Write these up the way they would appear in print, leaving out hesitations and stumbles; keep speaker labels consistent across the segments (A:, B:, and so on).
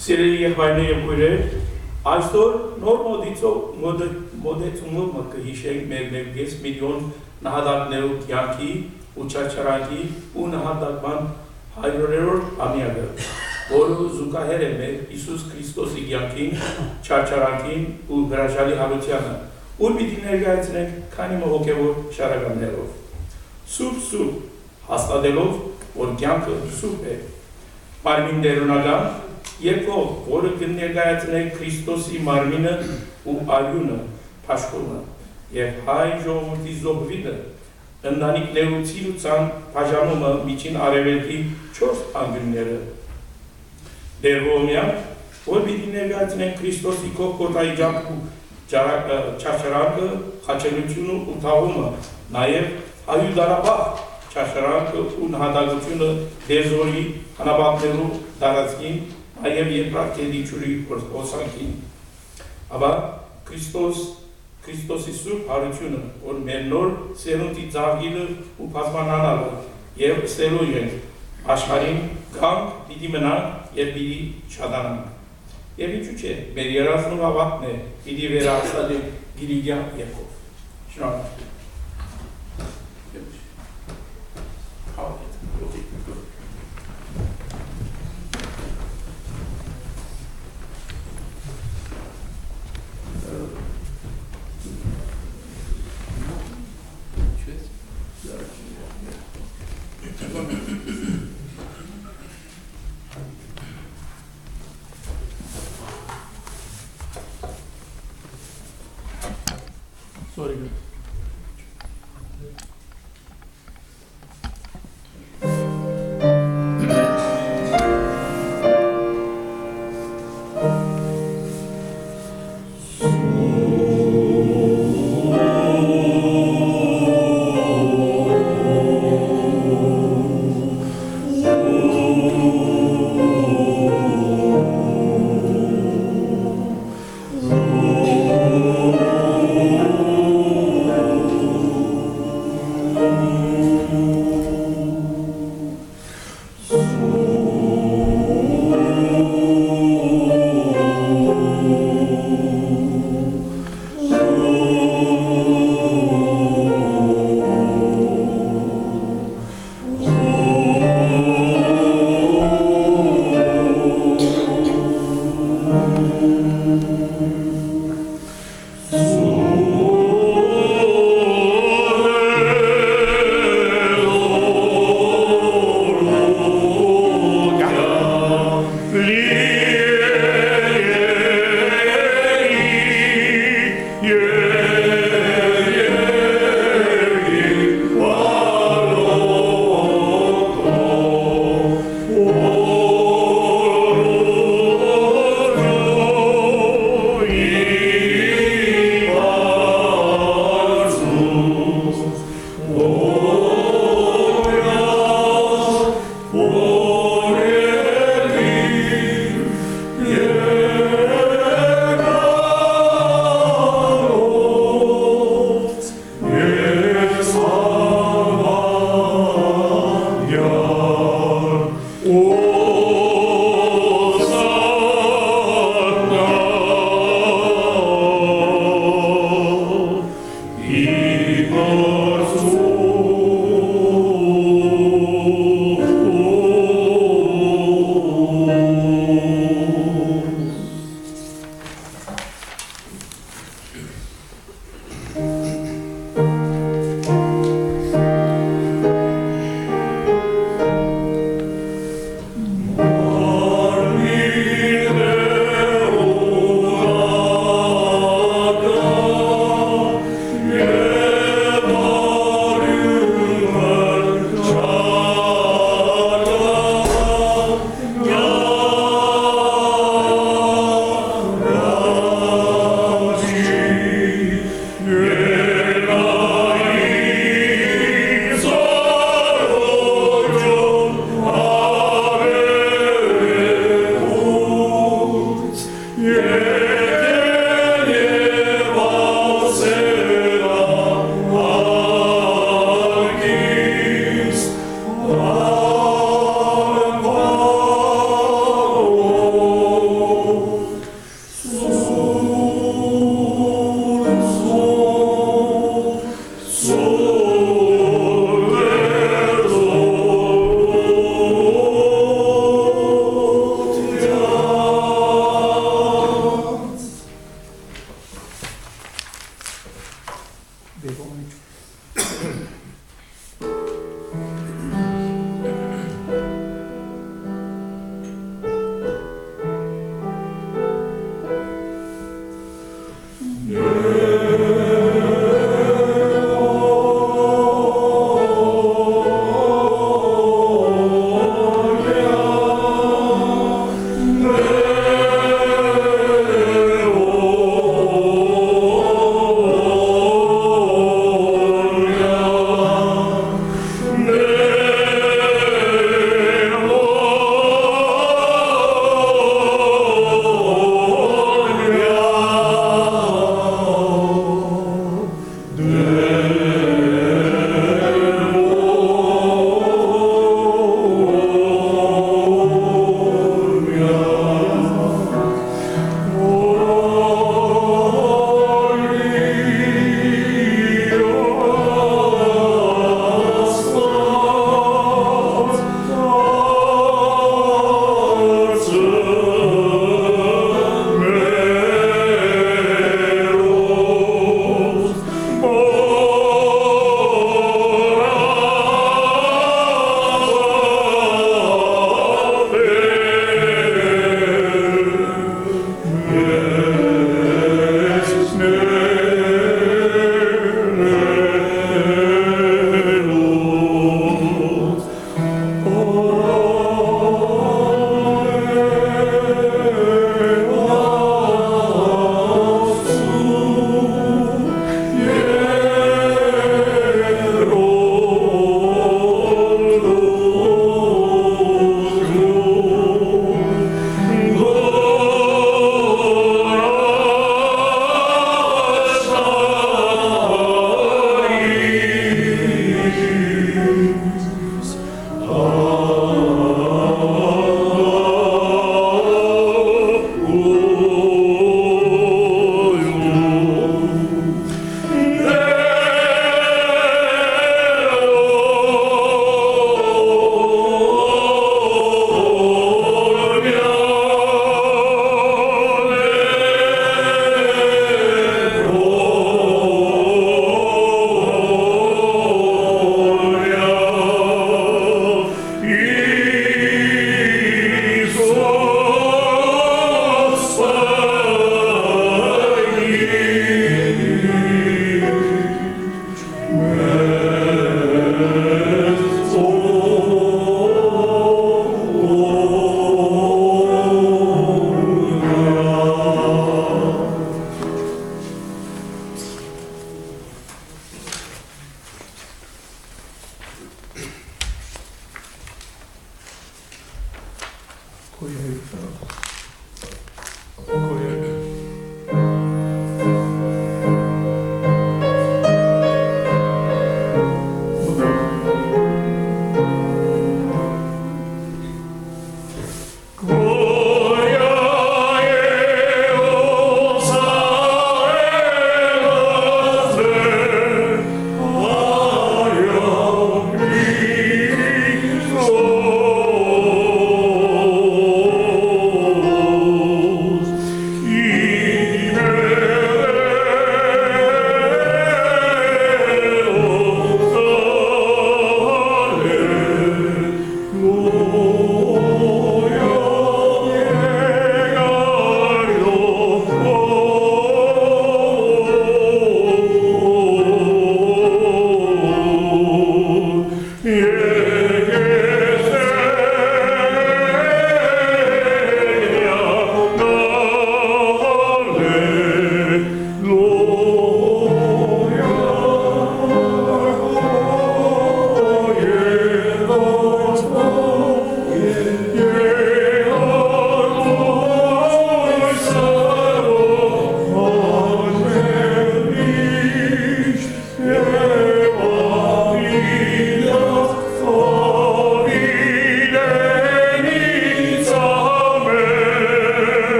A: Սիրելի եղբայրներ եւ քույրեր, այսօր նոր մոդեցումով կհիշենք մեր 1 միլիոն նահատակներու կյանքի ու չարչարանքի ու նահատակման 100-րդ ամյակը, որը զուգահեռ է մեր Հիսուս Քրիստոսի կյանքին, չարչարանքին ու հրաշալի հարությանը, ուր պիտի ներկայացնենք քանի հոգևոր շարականներով։ Սուրբ հաստատելով, որ կյանքը սուրբ է, մարմին դերունական, երկով, որը կներկայացնենք Քրիստոսի մարմինը ու արյունը, փաշկումը, եւ հայ ժողովրդի զոհվիդը, ընտանիքներու ցիրուցան բաժանումը միջին արևելքի 4 անկյունները։ Դերողմյան, որ պիտի ներկայացնենք Քրիստոսի կողքոտայի ջանքու չարչարանքը, խաչելությունը ու թաղումը, նաեւ հայուդարապահ չարչարանքը ու նահատակությունը դերձորի հանապատներու տարածքին, այև երկրակելի ջուրի հոսանքին։ Ապա Քրիստոսի սուրբ հարությունը, որ մեր նոր սերունդի ծաղիրը ու բազմանանալը եւ ստելու ենք աշխարհին գանք պիտի մնանք եւ պիտի շատանանք։ Եվ ինչու՞ չէ, մեր երազնու հավատն է պիտի վերահաստատենք գիրիգյան երկով։ Շնորհակալ։ Sorry.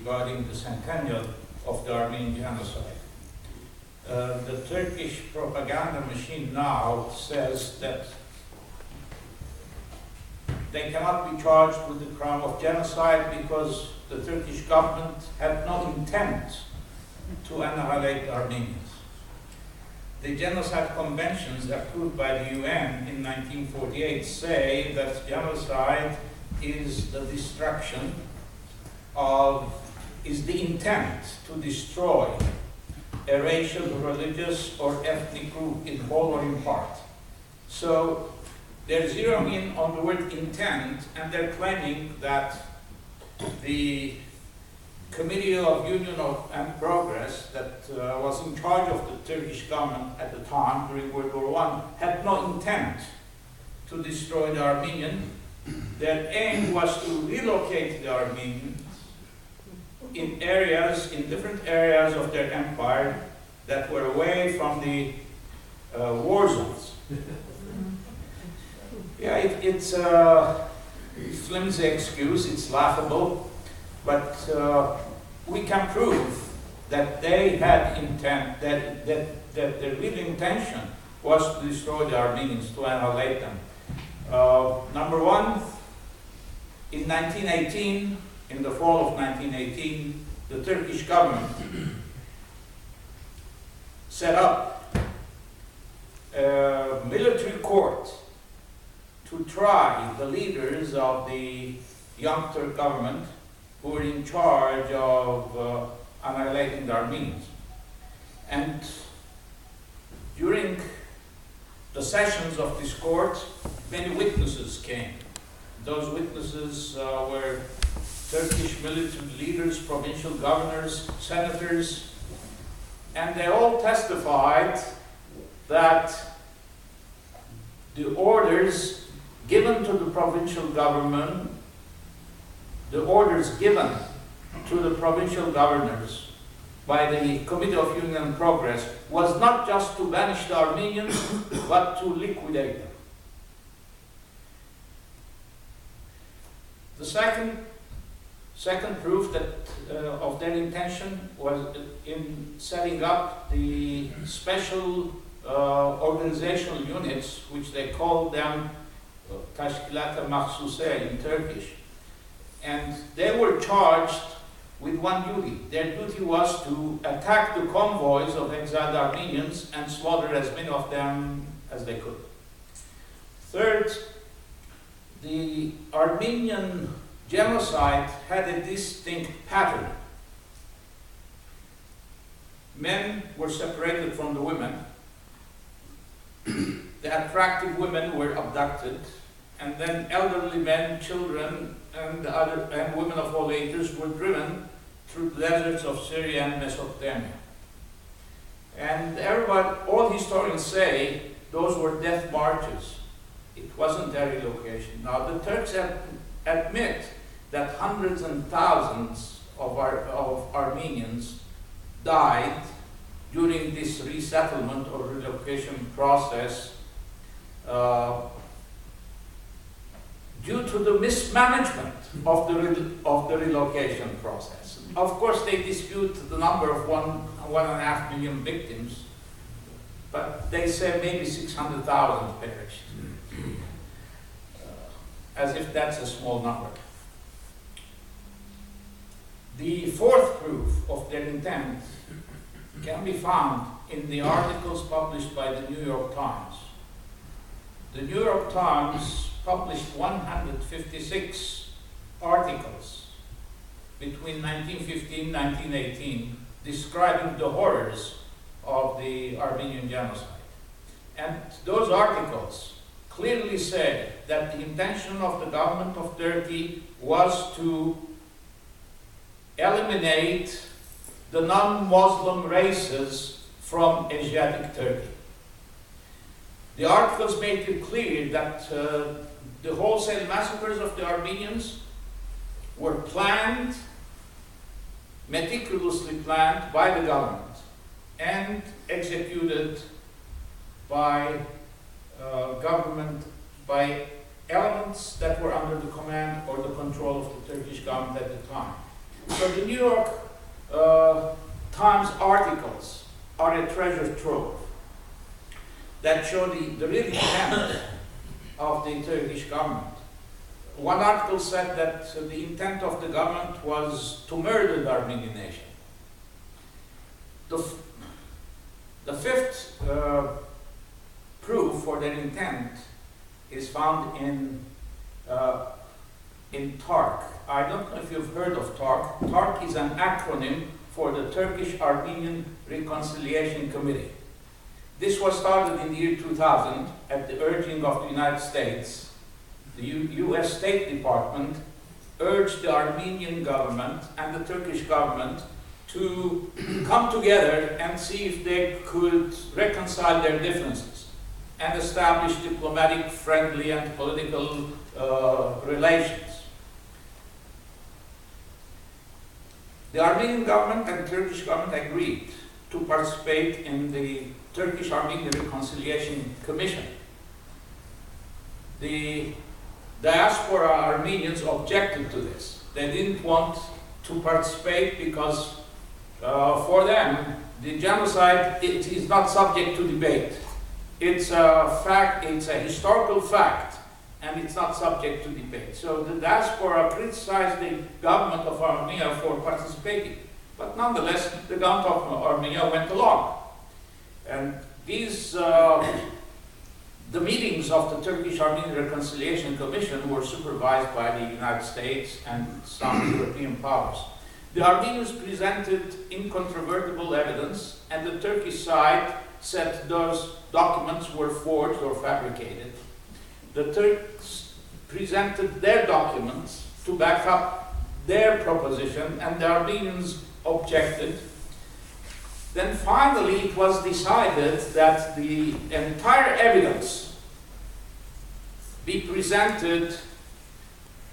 B: regarding the centennial of the Armenian genocide. The Turkish propaganda machine now says that they cannot be charged with the crime of genocide because the Turkish government had no intent to annihilate the Armenians. The genocide conventions approved by the UN in 1948 say that genocide is the destruction of, is the intent to destroy a racial, religious, or ethnic group in whole or in part. So they're zeroing in on the word intent, and they're claiming that the Committee of Union and Progress that was in charge of the Turkish government at the time during World War I had no intent to destroy the Armenian. Their aim was to relocate the Armenians in areas, in different areas of their empire that were away from the war zones. Yeah, it's a flimsy excuse, it's laughable, but we can prove that they had intent, that their real intention was to destroy the Armenians, to annihilate them. Number one, in 1918, in the fall of 1918, the Turkish government set up a military court to try the leaders of the Young Turk government who were in charge of annihilating the Armenians. And during the sessions of this court, many witnesses came. Those witnesses were Turkish military leaders, provincial governors, senators, and they all testified that the orders given to the provincial government, the orders given to the provincial governors by the Committee of Union and Progress was not just to banish the Armenians, but to liquidate them. The second proof that, of their intention was in setting up the special organizational units, which they called them Tashkilat-ı Mahsuse in Turkish. And they were charged with one duty. Their duty was to attack the convoys of exiled Armenians and slaughter as many of them as they could. Third, the Armenian genocide had a distinct pattern. Men were separated from the women. The attractive women were abducted, and then elderly men, children, and women of all ages were driven through the deserts of Syria and Mesopotamia. And all historians say those were death marches. It wasn't a relocation. Now the Turks admit that hundreds and thousands of Armenians died during this resettlement or relocation process due to the mismanagement of the relocation process. Of course, they dispute the number of 1.5 million victims, but they say maybe 600,000 perished, as if that's a small number. The fourth proof of their intent can be found in the articles published by the New York Times. The New York Times published 156 articles between 1915 and 1918 describing the horrors of the Armenian genocide. And those articles clearly say that the intention of the government of Turkey was to eliminate the non-Muslim races from Asiatic Turkey. The articles made it clear that the wholesale massacres of the Armenians were planned, meticulously planned by the government and executed by by elements that were under the command or the control of the Turkish government at the time. So the New York Times articles are a treasure trove that show the real intent of the Turkish government. One article said that the intent of the government was to murder the Armenian nation. The fifth proof for their intent is found in TARC. I don't know if you've heard of TARC. TARC is an acronym for the Turkish-Armenian Reconciliation Committee. This was started in the year 2000 at the urging of the United States. The US State Department urged the Armenian government and the Turkish government to come together and see if they could reconcile their differences and establish diplomatic, friendly, and political relations. The Armenian government and Turkish government agreed to participate in the Turkish-Armenian Reconciliation Commission. The diaspora Armenians objected to this. They didn't want to participate because for them, the genocide it is not subject to debate. It's a fact, it's a historical fact, and it's not subject to debate. So the diaspora criticized the government of Armenia for participating. But nonetheless, the government of Armenia went along. And these, the meetings of the Turkish-Armenian Reconciliation Commission were supervised by the United States and some European powers. The Armenians presented incontrovertible evidence, and the Turkish side said those documents were forged or fabricated. The Turks presented their documents to back up their proposition, and the Armenians objected. Then finally it was decided that the entire evidence be presented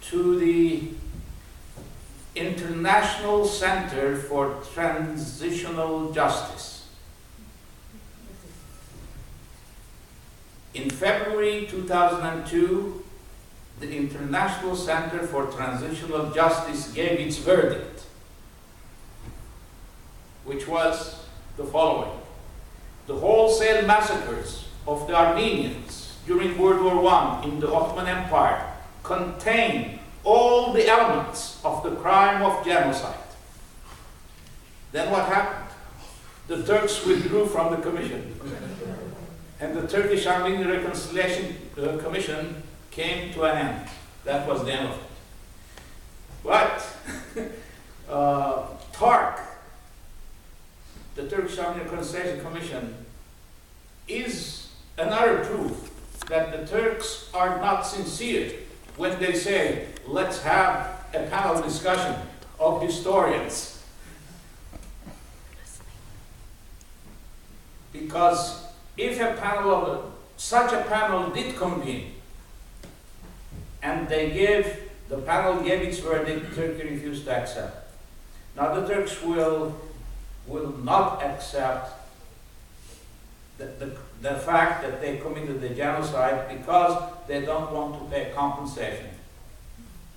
B: to the International Center for Transitional Justice. In February 2002, the International Center for Transitional Justice gave its verdict, which was the following: the wholesale massacres of the Armenians during World War I in the Ottoman Empire contain all the elements of the crime of genocide. Then what happened? The Turks withdrew from the commission, and the Turkish-Armenian Reconciliation Commission came to an end. That was the end of it. But TARC, the Turkish-Armenian Reconciliation Commission, is another proof that the Turks are not sincere when they say, let's have a panel discussion of historians. Because if such a panel did convene, and the panel gave its verdict, Turkey refused to accept. Now the Turks will not accept the fact that they committed the genocide because they don't want to pay compensation.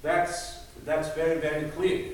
B: That's very, very clear.